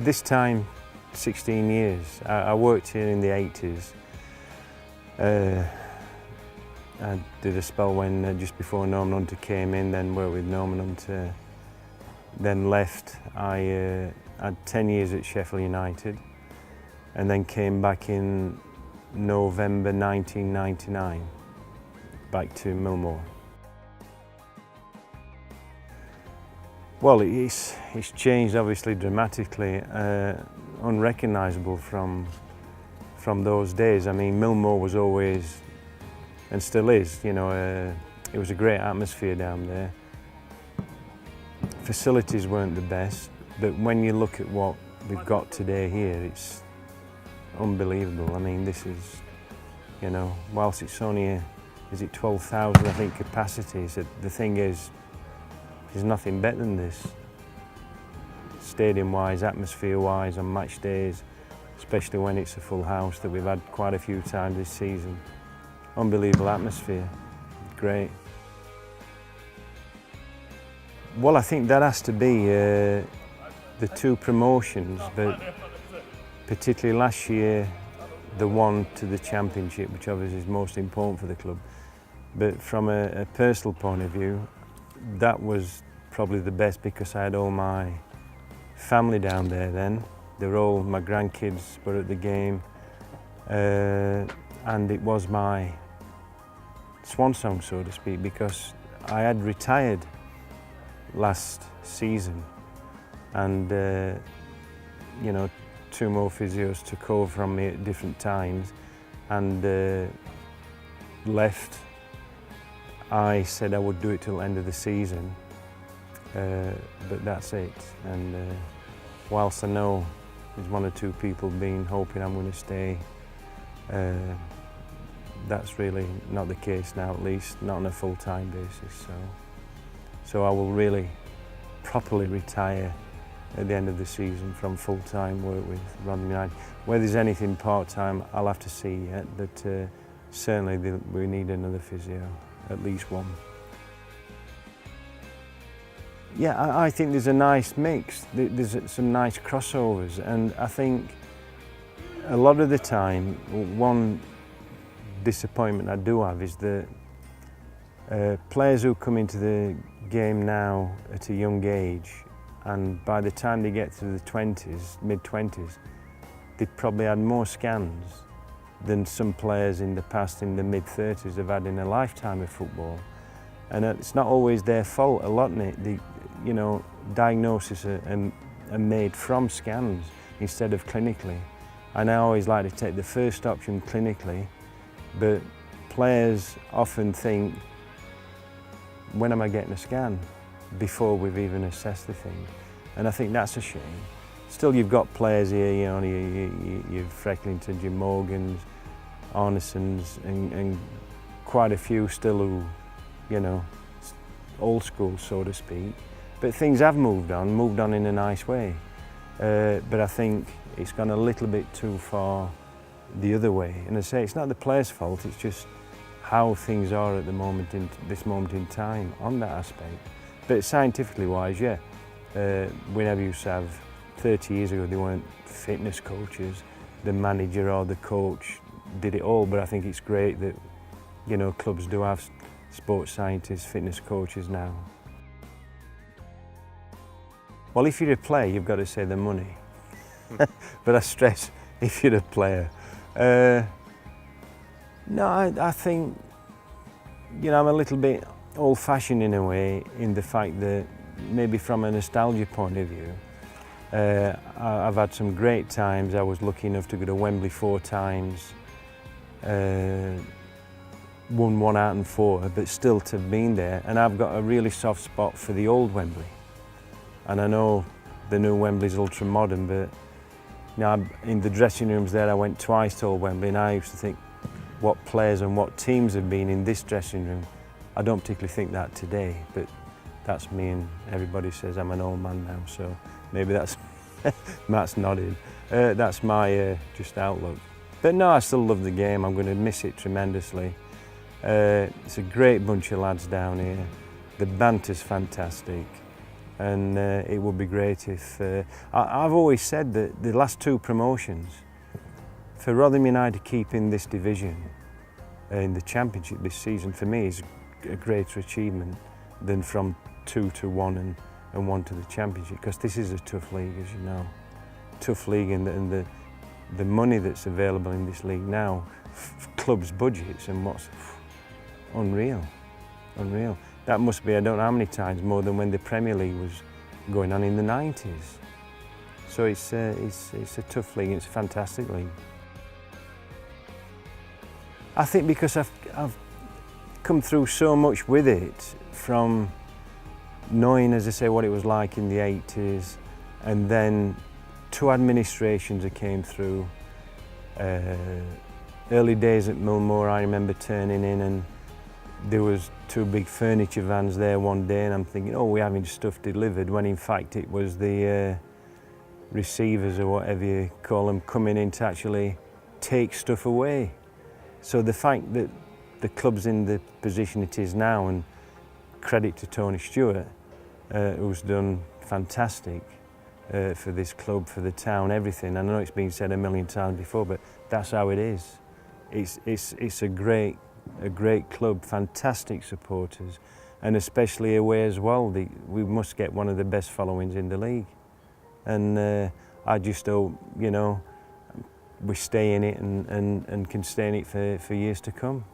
this time, 16 years. I worked here in the 80s. I did a spell when just before Norman Hunter came in, then worked with Norman Hunter, then left. I had 10 years at Sheffield United and then came back in November 1999, back to Millmoor. Well, it's changed obviously dramatically, unrecognisable from those days. I mean, Millmoor was always, and still is, you know, it was a great atmosphere down there. Facilities weren't the best, but when you look at what we've got today here, it's unbelievable. I mean, this is, you know, whilst it's only is it 12,000, I think, capacity, so the thing is, there's nothing better than this. Stadium-wise, atmosphere-wise, on match days, especially when it's a full house that we've had quite a few times this season. Unbelievable atmosphere, great. Well, I think that has to be the two promotions, but particularly last year, the one to the Championship, which obviously is most important for the club. But from a personal point of view, that was probably the best because I had all my family down there then. They were all, my grandkids were at the game, and it was my swan song, so to speak, because I had retired last season, and you know, two more physios took over from me at different times and left. I said I would do it till the end of the season, but that's it. And whilst I know there's one or two people been hoping I'm going to stay, that's really not the case now, at least not on a full-time basis. So I will really properly retire at the end of the season from full-time work with Rotherham United. Whether there's anything part-time, I'll have to see yet, but certainly we need another physio, at least one. Yeah, I think there's a nice mix. There's some nice crossovers, and I think a lot of the time, one disappointment I do have is that players who come into the game now at a young age, and by the time they get to the 20s, mid-20s, they've probably had more scans than some players in the past, in the mid-30s, have had in a lifetime of football. And it's not always their fault. A lot of it, you know, diagnoses are made from scans instead of clinically. And I always like to take the first option clinically, but players often think, when am I getting a scan? Before we've even assessed the thing. And I think that's a shame. Still, you've got players here, you know, you've Frecklington, Jim Morgans, Arnesons, and quite a few still who, you know, old school, so to speak. But things have moved on in a nice way. But I think it's gone a little bit too far the other way. And I say, it's not the player's fault, it's just how things are at the moment, this moment in time on that aspect. But scientifically wise, yeah, we never used to have, 30 years ago, they weren't fitness coaches. The manager or the coach did it all, but I think it's great that, you know, clubs do have sports scientists, fitness coaches now. Well, if you're a player, you've got to say the money. But I stress, if you're a player. No, I think, you know, I'm a little bit old-fashioned in a way, in the fact that maybe from a nostalgia point of view, I've had some great times. I was lucky enough to go to Wembley 4 times, won 1 out of 4, but still to have been there. And I've got a really soft spot for the old Wembley. And I know the new Wembley's ultra modern, but you know, in the dressing rooms there, I went twice to old Wembley, and I used to think what players and what teams have been in this dressing room. I don't particularly think that today, but that's me, and everybody says I'm an old man now, so maybe that's Matt's nodding. That's my just outlook. But no, I still love the game. I'm going to miss it tremendously. It's a great bunch of lads down here. The banter's fantastic. and it would be great if... I've always said that the last 2 promotions, for Rotherham United keeping this division in the Championship this season, for me is a greater achievement than from 2 to 1 and 1 to the Championship, because this is a tough league, as you know. Tough league, and the money that's available in this league now, clubs' budgets and what's unreal, unreal. That must be, I don't know how many times more than when the Premier League was going on in the 90s. So it's a tough league, it's a fantastic league. I think because I've come through so much with it, from knowing, as I say, what it was like in the 80s, and then 2 administrations that came through. Early days at Millmoor, I remember turning in and there was 2 big furniture vans there one day, and I'm thinking, oh, we're having stuff delivered, when in fact it was the receivers, or whatever you call them, coming in to actually take stuff away. So the fact that the club's in the position it is now, and credit to Tony Stewart, who's done fantastic for this club, for the town, everything. I know it's been said a million times before, but that's how it is. It's a great club, fantastic supporters, and especially away as well. We must get one of the best followings in the league, and I just hope, you know, we stay in it and can stay in it for years to come.